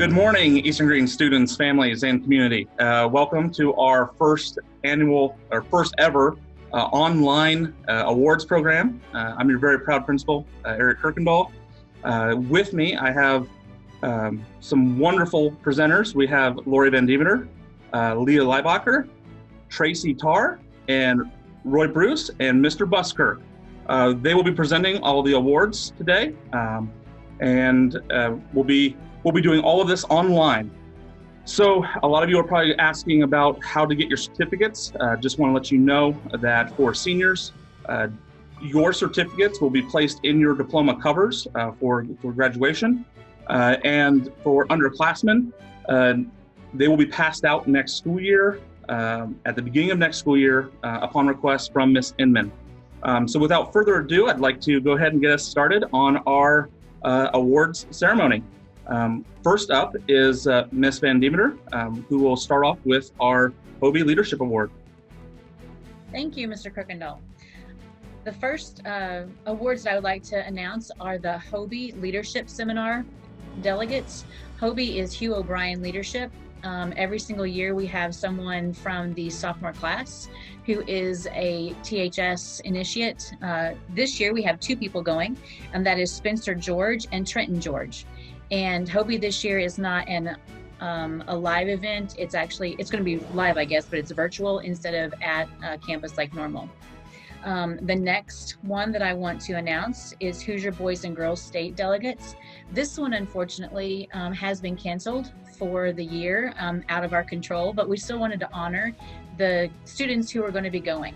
Good morning, Eastern Green students, families, and community. Welcome to our first ever online awards program. I'm your very proud principal, Eric Kirkendall. With me, I have some wonderful presenters. We have Lori Van Dievener, Leah Leibacher, Tracy Tarr, and Roy Bruce, and Mr. Busker. They will be presenting all the awards today, and we'll be doing all of this online. So a lot of you are probably asking about how to get your certificates. Just want to let you know that for seniors, your certificates will be placed in your diploma covers for graduation. And for underclassmen, they will be passed out next school year, at the beginning of next school year, upon request from Ms. Inman. So without further ado, I'd like to go ahead and get us started on our awards ceremony. First up is Ms. Van Dievener, who will start off with our Hoby Leadership Award. Thank you, Mr. Kirkendall. The first awards that I would like to announce are the Hoby Leadership Seminar Delegates. Hoby is Hugh O'Brien Leadership. Every single year we have someone from the sophomore class who is a THS initiate. This year we have two people going, and that is Spencer George and Trenton George. And Hoby this year is not a live event. It's going to be live, I guess, but it's virtual instead of at campus like normal. The next one that I want to announce is Hoosier Boys and Girls State Delegates. This one, unfortunately, has been canceled for the year, out of our control, but we still wanted to honor the students who are going to be going.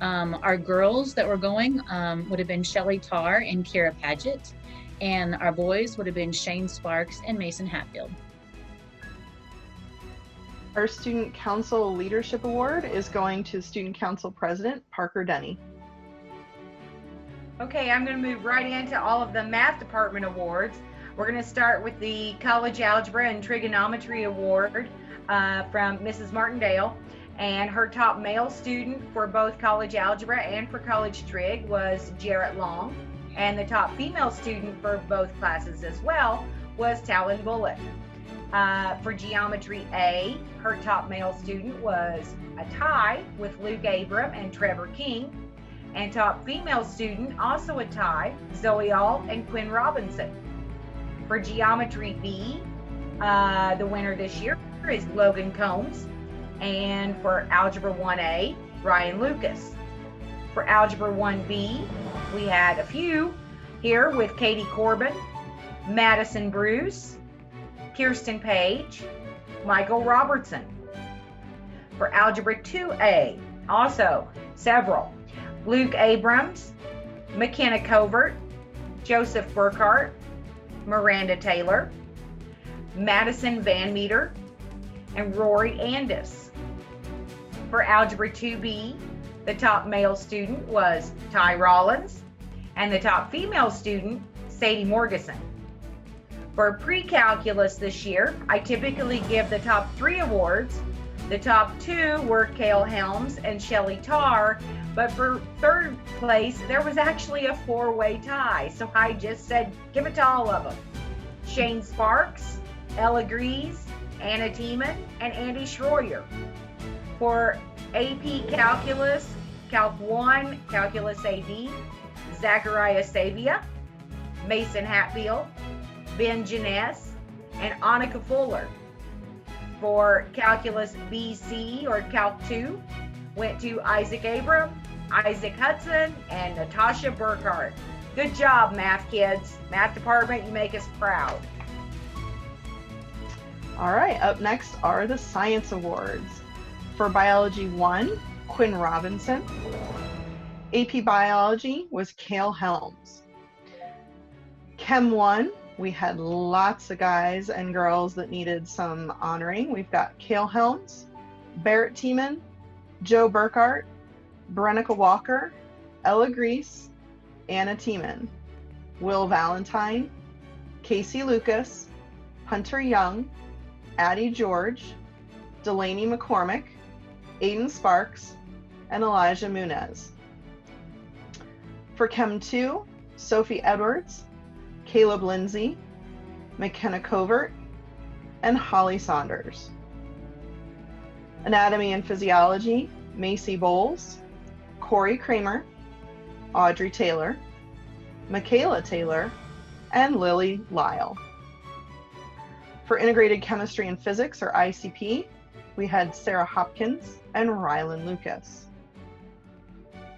Our girls that were going would have been Shelly Tarr and Kira Paget, and our boys would have been Shane Sparks and Mason Hatfield. Our Student Council Leadership Award is going to Student Council President Parker Denny. Okay, I'm going to move right into all of the Math Department awards. We're going to start with the College Algebra and Trigonometry Award from Mrs. Martindale. And her top male student for both College Algebra and for College Trig was Jarrett Long. And the top female student for both classes as well was Talon Bullock. For Geometry A, her top male student was a tie with Luke Abram and Trevor King. And top female student, also a tie, Zoe Alt and Quinn Robinson. For Geometry B, the winner this year is Logan Combs. And for Algebra 1A, Ryan Lucas. For Algebra 1B, we had a few here with Katie Corbin, Madison Bruce, Kirsten Page, Michael Robertson. For Algebra 2A, also several, Luke Abrams, McKenna Covert, Joseph Burkhart, Miranda Taylor, Madison Van Meter, and Rory Andis. For Algebra 2B, the top male student was Ty Rollins, and the top female student, Sadie Morgeson. For Precalculus this year, I typically give the top 3 awards. The top 2 were Kale Helms and Shelly Tarr, but for third place, there was actually a 4-way tie, so I just said, give it to all of them. Shane Sparks, Ella Grease, Anna Tiemann, and Andy Schroyer. For AP Calculus, Calc 1, Calculus AD, Zachariah Savia, Mason Hatfield, Ben Janess, and Annika Fuller. For Calculus BC or Calc 2, went to Isaac Abram, Isaac Hudson, and Natasha Burkhart. Good job, math kids. Math department, you make us proud. All right, up next are the Science Awards. For Biology 1, Quinn Robinson. AP Biology was Kale Helms. Chem 1, we had lots of guys and girls that needed some honoring. We've got Kale Helms, Barrett Tiemann, Joe Burkhart, Brenica Walker, Ella Grease, Anna Tiemann, Will Valentine, Casey Lucas, Hunter Young, Addie George, Delaney McCormick, Aiden Sparks, and Elijah Munez. For Chem 2, Sophie Edwards, Caleb Lindsay, McKenna Covert, and Holly Saunders. Anatomy and Physiology, Macy Bowles, Corey Kramer, Audrey Taylor, Michaela Taylor, and Lily Lyle. For Integrated Chemistry and Physics, or ICP, we had Sarah Hopkins and Rylan Lucas.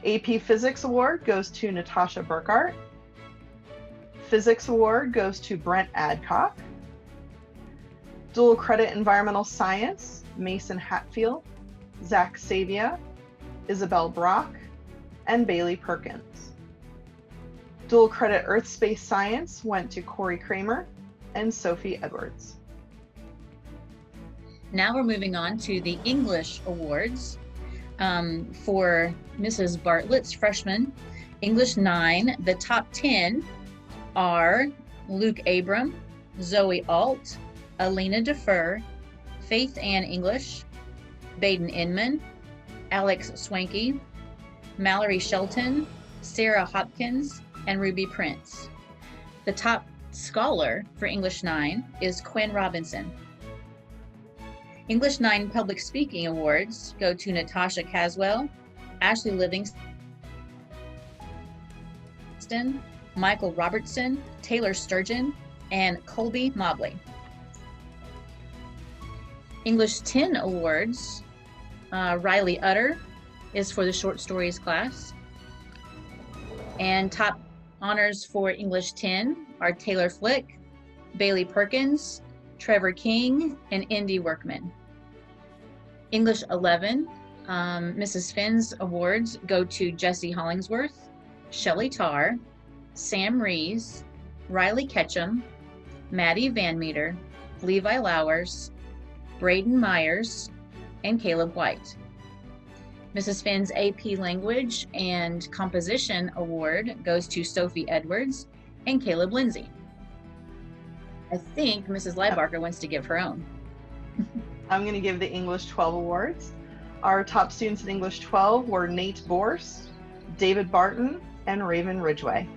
AP Physics Award goes to Natasha Burkhart. Physics Award goes to Brent Adcock. Dual Credit Environmental Science, Mason Hatfield, Zach Savia, Isabel Brock, and Bailey Perkins. Dual Credit Earth Space Science went to Corey Kramer and Sophie Edwards. Now we're moving on to the English Awards. For Mrs. Bartlett's freshman, English 9, the top 10 are Luke Abram, Zoe Alt, Alina Defer, Faith Ann English, Baden Inman, Alex Swanky, Mallory Shelton, Sarah Hopkins, and Ruby Prince. The top scholar for English 9 is Quinn Robinson. English 9 Public Speaking Awards go to Natasha Caswell, Ashley Livingston, Michael Robertson, Taylor Sturgeon, and Colby Mobley. English 10 Awards, Riley Utter is for the short stories class. And top honors for English 10 are Taylor Flick, Bailey Perkins, Trevor King, and Indy Workman. English 11, Mrs. Finn's awards go to Jesse Hollingsworth, Shelley Tarr, Sam Rees, Riley Ketchum, Maddie Van Meter, Levi Lowers, Braden Myers, and Caleb White. Mrs. Finn's AP Language and Composition Award goes to Sophie Edwards and Caleb Lindsay. I think Mrs. Leibarker wants to give her own. I'm going to give the English 12 awards. Our top students in English 12 were Nate Borse, David Barton, and Raven Ridgway.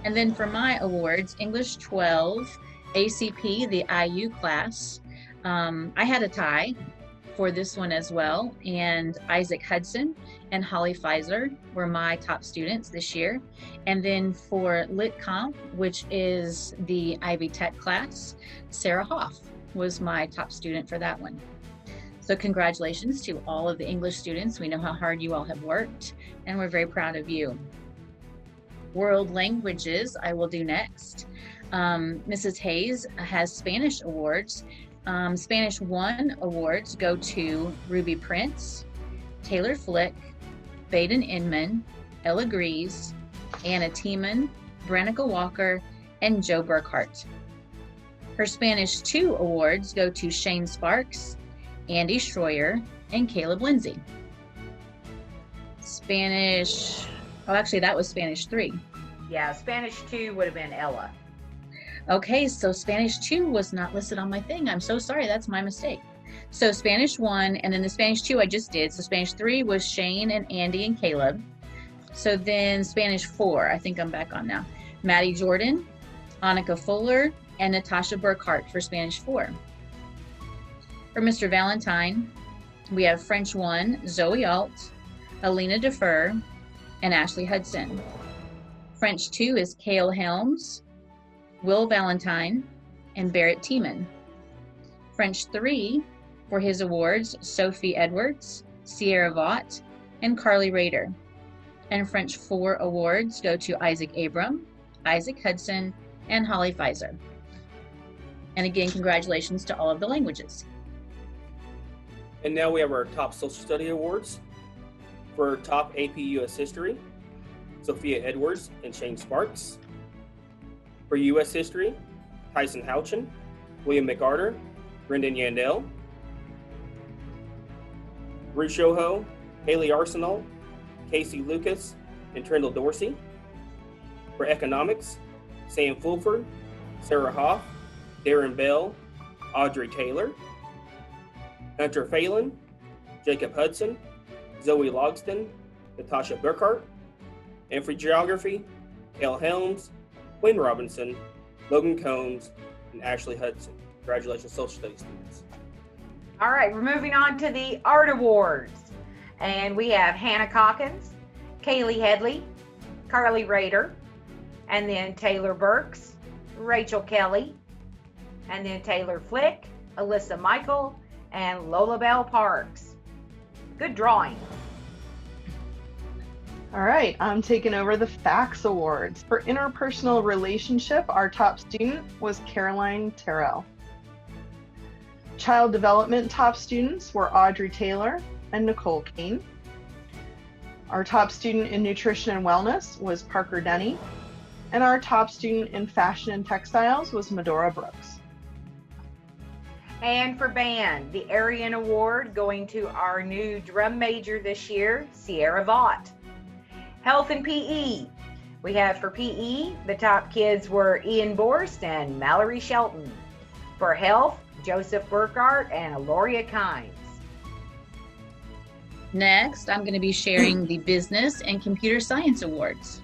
And then for my awards, English 12, ACP, the IU class, I had a tie for this one as well, and Isaac Hudson and Holly Pfizer were my top students this year. And then for Lit Comp, which is the Ivy Tech class, Sarah Hoff was my top student for that one. So congratulations to all of the English students. We know how hard you all have worked, and we're very proud of you. World languages, I will do next. Mrs. Hayes has Spanish awards. Spanish 1 awards go to Ruby Prince, Taylor Flick, Baden Inman, Ella Grease, Anna Tiemann, Brannica Walker, and Joe Burkhart. Her Spanish 2 awards go to Shane Sparks, Andy Schroyer, and Caleb Lindsay. Spanish, oh, actually that was Spanish 3. Yeah, Spanish 2 would have been Ella. Okay, so Spanish 2 was not listed on my thing. I'm so sorry, that's my mistake. So Spanish 1, and then the Spanish 2 I just did. So Spanish 3 was Shane and Andy and Caleb. So then Spanish 4, I think I'm back on now. Maddie Jordan, Annika Fuller, and Natasha Burkhart for Spanish 4. For Mr. Valentine, we have French 1, Zoe Alt, Alina Defer, and Ashley Hudson. French 2 is Cale Helms, Will Valentine, and Barrett Tiemann. French 3, for his awards, Sophie Edwards, Sierra Vaught, and Carly Rader. And French 4 awards go to Isaac Abram, Isaac Hudson, and Holly Pfizer. And again, congratulations to all of the languages. And now we have our top social study awards. For top AP US History, Sophia Edwards and Shane Sparks. For U.S. History, Tyson Houchin, William McArthur, Brendan Yandell. Ruth Shoho, Haley Arsenal, Casey Lucas, and Trendle Dorsey. For Economics, Sam Fulford, Sarah Hoff, Darren Bell, Audrey Taylor. Hunter Phelan, Jacob Hudson, Zoe Logston, Natasha Burkhart. And for Geography, Kel Helms, Quinn Robinson, Logan Combs, and Ashley Hudson. Congratulations, social studies students. All right, we're moving on to the art awards. And we have Hannah Calkins, Kaylee Headley, Carly Rader, and then Taylor Burks, Rachel Kelly, and then Taylor Flick, Alyssa Michael, and Lola Bell Parks. Good drawing. All right, I'm taking over the FACS Awards. For interpersonal relationship, our top student was Caroline Terrell. Child development top students were Audrey Taylor and Nicole Kane. Our top student in nutrition and wellness was Parker Denny. And our top student in fashion and textiles was Medora Brooks. And for band, the Arian Award going to our new drum major this year, Sierra Vaught. Health and PE. We have for PE, the top kids were Ian Borst and Mallory Shelton. For health, Joseph Burkhart and Aloria Kynes. Next, I'm going to be sharing the Business and Computer Science Awards.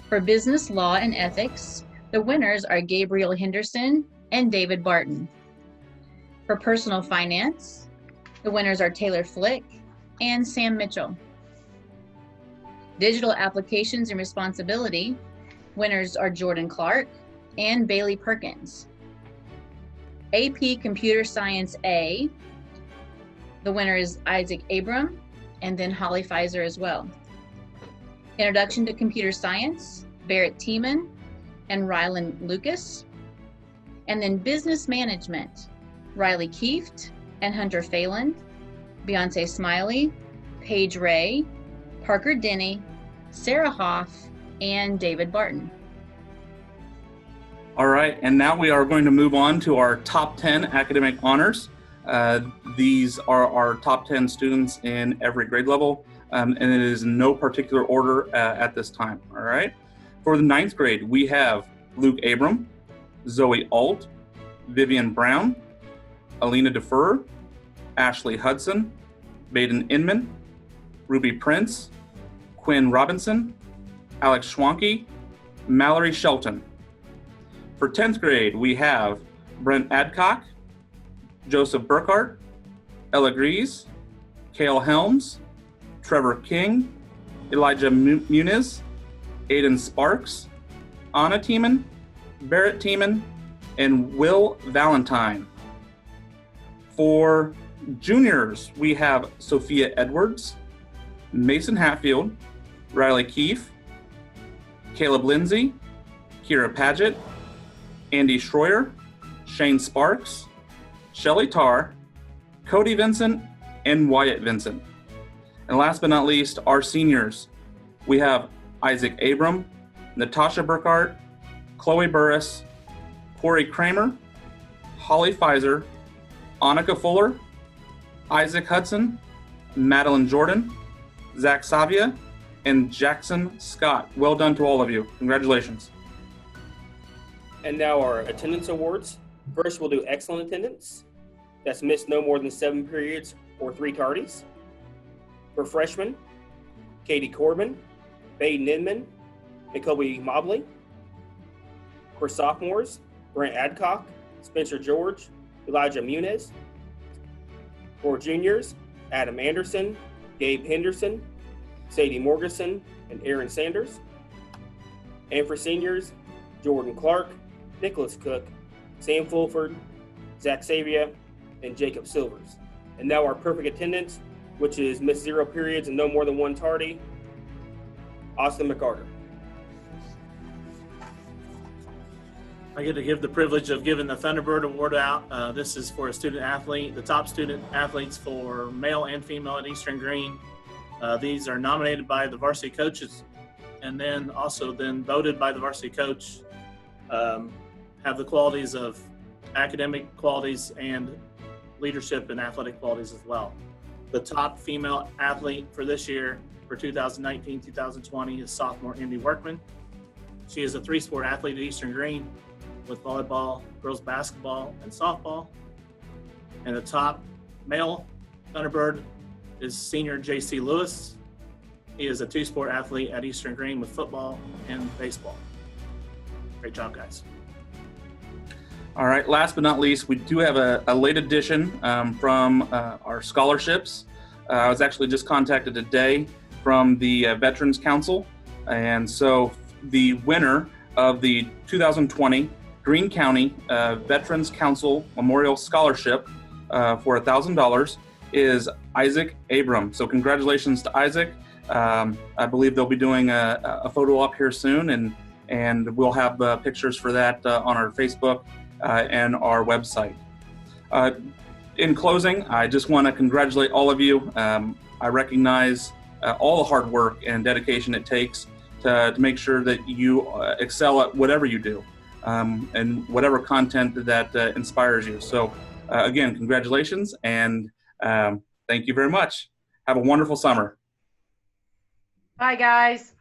For Business Law and Ethics, the winners are Gabriel Henderson and David Barton. For Personal Finance, the winners are Taylor Flick and Sam Mitchell. Digital Applications and Responsibility, winners are Jordan Clark and Bailey Perkins. AP Computer Science A, the winner is Isaac Abram and then Holly Pfizer as well. Introduction to Computer Science, Barrett Tiemann and Rylan Lucas. And then Business Management, Riley Kieft and Hunter Phelan, Beyonce Smiley, Paige Ray, Parker Denny, Sarah Hoff, and David Barton. All right, and now we are going to move on to our top 10 academic honors. These are our top 10 students in every grade level, and it is in no particular order at this time, all right? For the 9th grade, we have Luke Abram, Zoe Alt, Vivian Brown, Alina Defer, Ashley Hudson, Baden Inman, Ruby Prince, Quinn Robinson, Alex Schwanke, Mallory Shelton. For 10th grade, we have Brent Adcock, Joseph Burkhart, Ella Grease, Cale Helms, Trevor King, Elijah Muniz, Aiden Sparks, Anna Tiemann, Barrett Tiemann, and Will Valentine. For juniors, we have Sophia Edwards, Mason Hatfield, Riley Keefe, Caleb Lindsay, Kira Paget, Andy Schroyer, Shane Sparks, Shelly Tarr, Cody Vincent, and Wyatt Vincent. And last but not least, our seniors. We have Isaac Abram, Natasha Burkhart, Chloe Burris, Corey Kramer, Holly Pfizer, Annika Fuller, Isaac Hudson, Madeline Jordan, Zach Savia, and Jackson Scott. Well done to all of you. Congratulations. And now our attendance awards. First, we'll do excellent attendance. That's missed no more than 7 periods or 3 tardies. For freshmen, Katie Corbin, Baden Inman, and Kobe Mobley. For sophomores, Brent Adcock, Spencer George, Elijah Muniz. For juniors, Adam Anderson, Gabe Henderson, Sadie Morgeson, and Aaron Sanders. And for seniors, Jordan Clark, Nicholas Cook, Sam Fulford, Zach Savia, and Jacob Silvers. And now our perfect attendance, which is missed 0 periods and no more than 1 tardy, Austin McCarter. I get to give the privilege of giving the Thunderbird Award out. This is for a student athlete, the top student athletes for male and female at Eastern Green. These are nominated by the varsity coaches and then also voted by the varsity coach, have the qualities of academic qualities and leadership and athletic qualities as well. The top female athlete for this year for 2019-2020 is sophomore Indy Workman. She is a 3-sport athlete at Eastern Green with volleyball, girls basketball, and softball. And the top male Thunderbird is senior JC Lewis. He is a 2-sport athlete at Eastern Green with football and baseball. Great job, guys. All right, last but not least, we do have a late addition from our scholarships. I was actually just contacted today from the Veterans Council, and so the winner of the 2020 Greene County Veterans Council Memorial Scholarship for $1,000 is Isaac Abram. So congratulations to Isaac. I believe they'll be doing a photo up here soon, and we'll have pictures for that on our Facebook and our website. In closing, I just want to congratulate all of you. I recognize all the hard work and dedication it takes to make sure that you excel at whatever you do and whatever content that inspires you. So again, congratulations, and thank you very much. Have a wonderful summer. Bye, guys.